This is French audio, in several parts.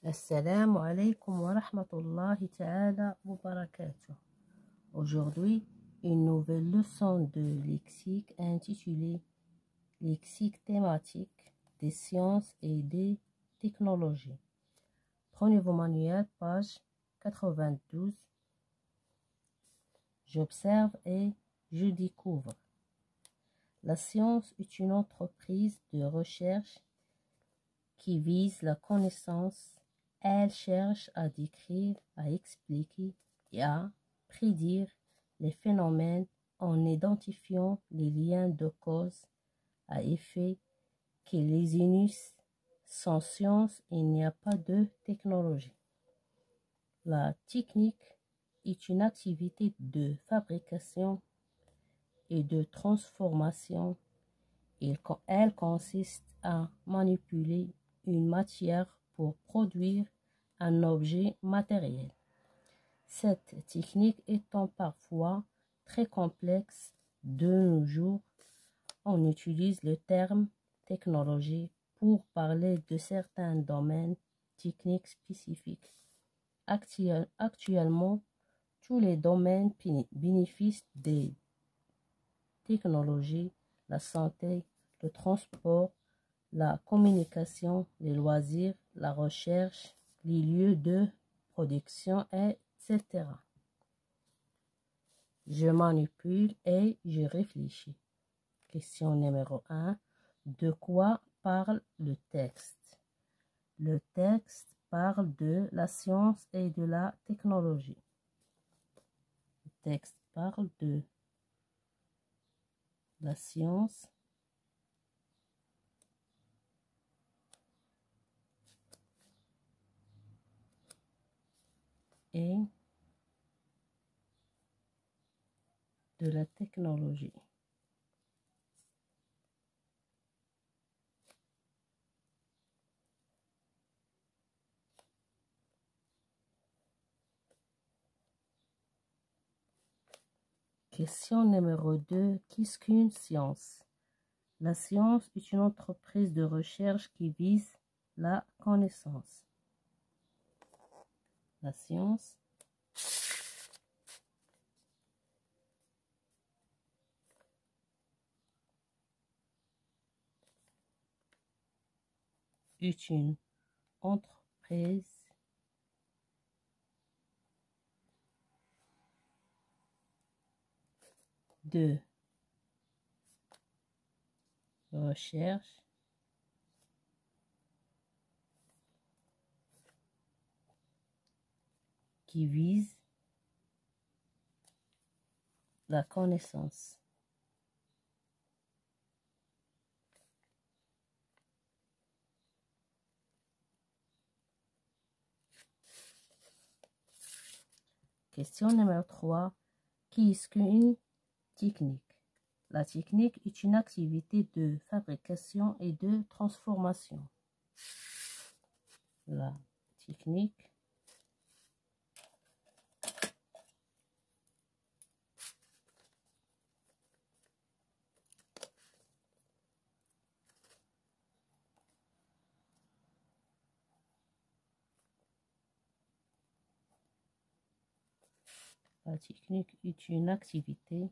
Assalamu alaikum wa rahmatullahi ta'ala wa barakatuh. Aujourd'hui, une nouvelle leçon de lexique intitulée Lexique thématique des sciences et des technologies. Prenez vos manuels, page 92. J'observe et je découvre. La science est une entreprise de recherche qui vise la connaissance. Elle cherche à décrire, à expliquer et à prédire les phénomènes en identifiant les liens de cause à effet qui les unissent. Sans science, il n'y a pas de technologie. La technique est une activité de fabrication et de transformation. Elle consiste à manipuler une matière pour produire un objet matériel. Cette technique étant parfois très complexe de nos jours, on utilise le terme technologie pour parler de certains domaines techniques spécifiques. Actuellement, tous les domaines bénéficient des technologies, la santé, le transport, la communication, les loisirs, la recherche, les lieux de production, etc. Je manipule et je réfléchis. Question numéro 1. De quoi parle le texte? Le texte parle de la science et de la technologie. Le texte parle de la science et de la technologie. Question numéro 2. Qu'est-ce qu'une science? La science est une entreprise de recherche qui vise la connaissance. La science est une entreprise de recherche qui vise la connaissance. Question numéro 3. Qu'est-ce qu'une technique? La technique est une activité de fabrication et de transformation. La technique est une activité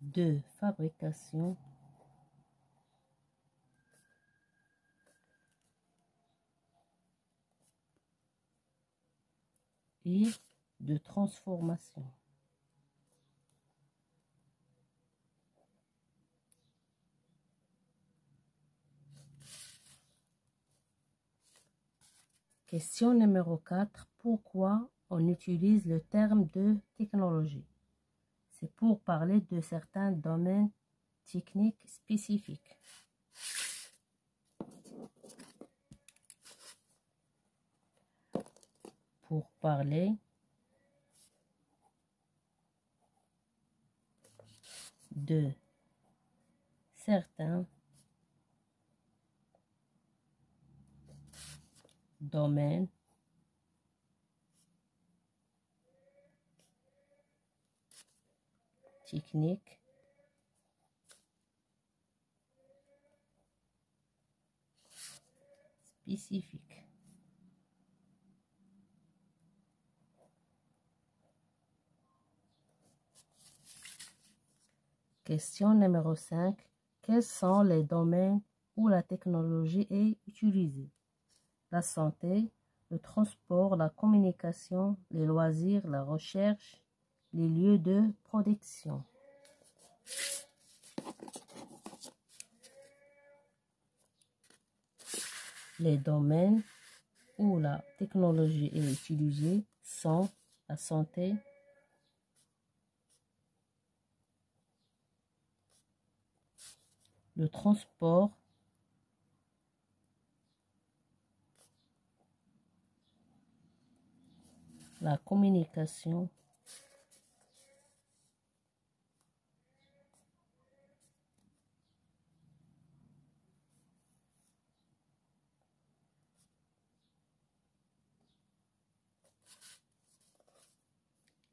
de fabrication et de transformation. Question numéro 4. Pourquoi on utilise le terme de technologie? C'est pour parler de certains domaines techniques spécifiques. Pour parler de certains domaines techniques spécifiques. Question numéro 5. Quels sont les domaines où la technologie est utilisée? La santé, le transport, la communication, les loisirs, la recherche, les lieux de production. Les domaines où la technologie est utilisée sont la santé, le transport, la communication,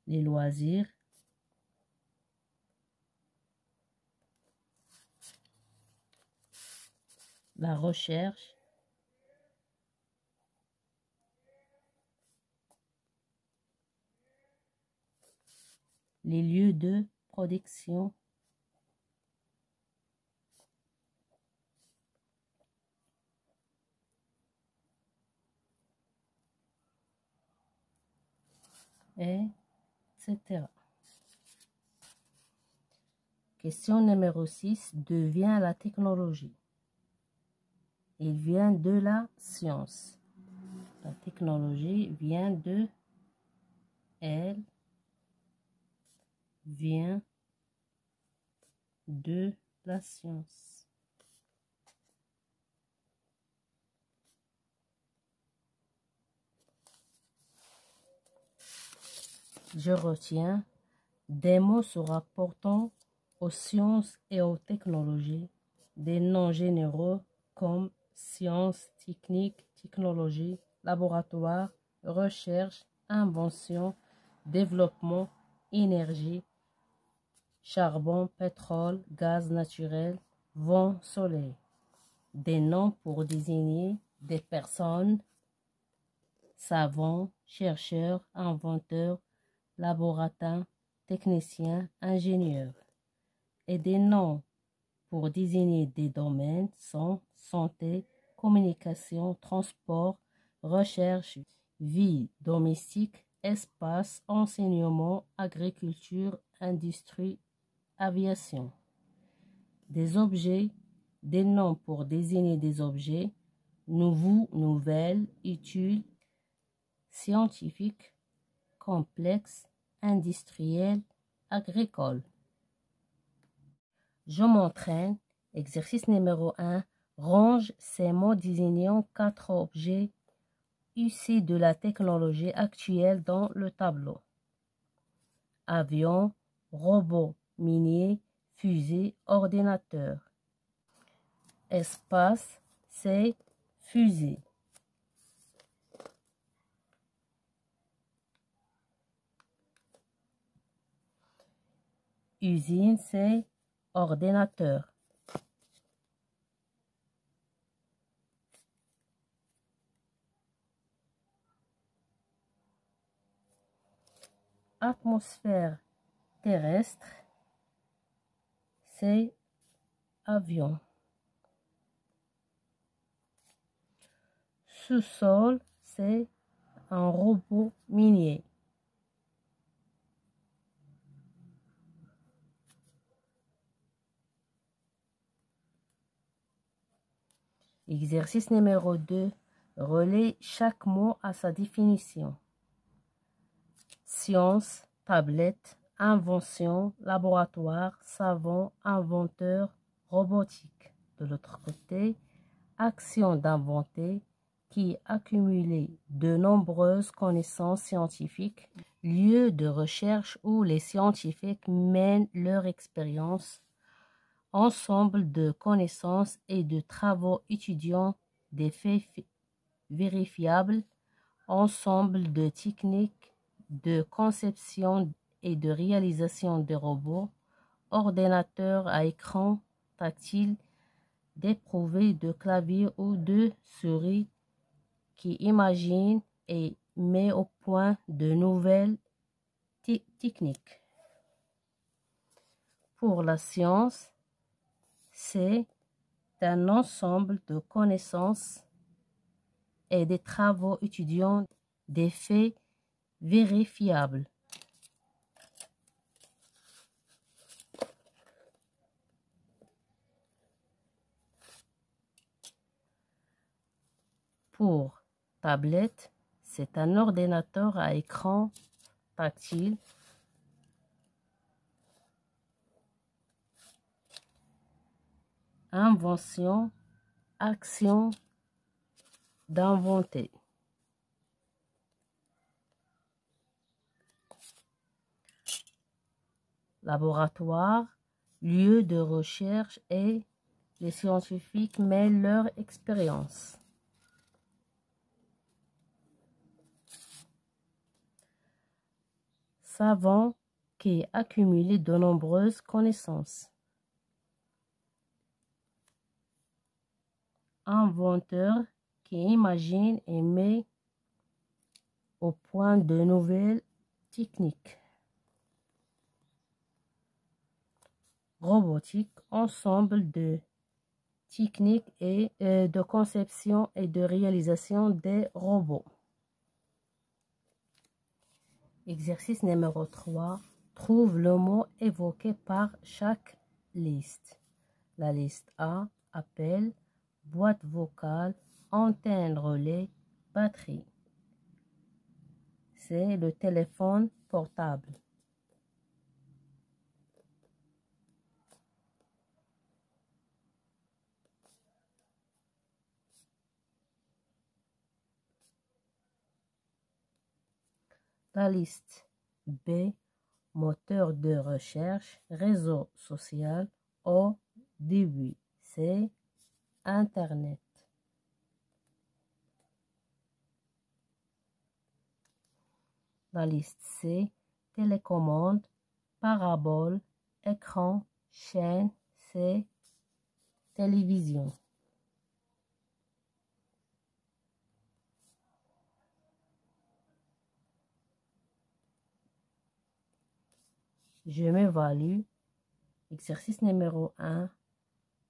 les loisirs, la recherche, les lieux de production, etc. Question numéro 6. D'où vient la technologie? Il vient de la science. La technologie vient de elle, vient de la science. Je retiens des mots se rapportant aux sciences et aux technologies, des noms généraux comme sciences, techniques, technologie, laboratoire, recherche, invention, développement, énergie, charbon, pétrole, gaz naturel, vent, soleil. Des noms pour désigner des personnes, savants, chercheurs, inventeurs, laborantins, techniciens, ingénieurs. Et des noms pour désigner des domaines sont santé, communication, transport, recherche, vie domestique, espace, enseignement, agriculture, industrie, aviation. Des objets, des noms pour désigner des objets, nouveaux, nouvelles, utiles, scientifiques, complexes, industriels, agricoles. Je m'entraîne. Exercice numéro 1. Range ces mots désignant 4 objets issus de la technologie actuelle dans le tableau. Avion, robot minier, fusée, ordinateur. Espace, c'est fusée. Usine, c'est ordinateur. Atmosphère terrestre, c'est avion. Sous-sol, c'est un robot minier. Exercice numéro 2. Relais chaque mot à sa définition. Science, tablette, invention, laboratoire, savant, inventeur, robotique. De l'autre côté, action d'inventer qui accumule de nombreuses connaissances scientifiques, lieu de recherche où les scientifiques mènent leur expérience, ensemble de connaissances et de travaux étudiant des faits vérifiables, ensemble de techniques de conception et de réalisation des robots, ordinateurs à écran tactile, dépourvus de clavier ou de souris, qui imagine et met au point de nouvelles techniques. Pour la science, c'est un ensemble de connaissances et des travaux étudiant des faits vérifiables. Pour tablette, c'est un ordinateur à écran tactile invention, action d'inventer. Laboratoire, lieu de recherche et les scientifiques mêlent leur expérience. Savant qui accumule de nombreuses connaissances. Inventeur qui imagine et met au point de nouvelles techniques. Robotique, ensemble de techniques et de conception et de réalisation des robots. Exercice numéro 3. Trouve le mot évoqué par chaque liste. La liste A, appel, boîte vocale, antenne relais, batterie. C'est le téléphone portable. La liste B, moteur de recherche, réseau social, au début, c'est Internet. La liste C, télécommande, parabole, écran, chaîne, c'est télévision. Je m'évalue. Exercice numéro 1.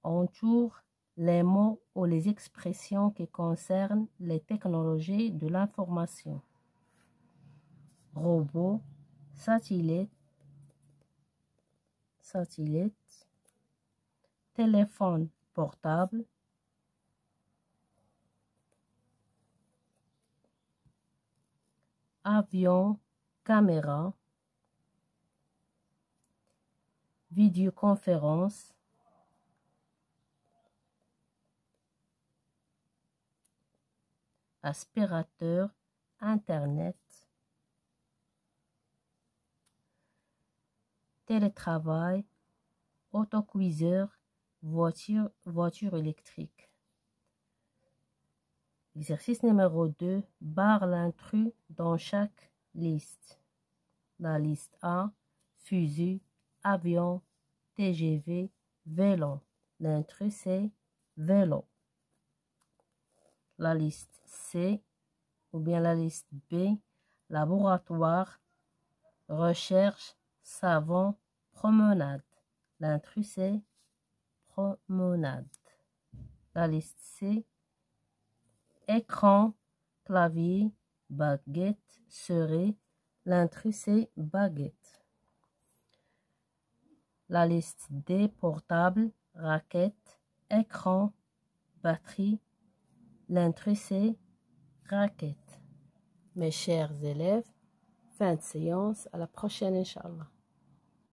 Entoure les mots ou les expressions qui concernent les technologies de l'information. Robot, satellite, téléphone portable, avion, caméra, vidéoconférence, aspirateur, Internet, télétravail, autocuiseur, voiture électrique. Exercice numéro 2. Barre l'intrus dans chaque liste. La liste A, fusil, avion, TGV, vélo. L'intrus, c'est vélo. La liste C, ou bien la liste B, laboratoire, recherche, savon, promenade. L'intrus, c'est promenade. La liste C, écran, clavier, baguette, souris. L'intrus, c'est baguette. La liste D, portable, raquette, écran, batterie. L'intrus, c'est raquette. Mes chers élèves, fin de séance. À la prochaine, Inch'Allah.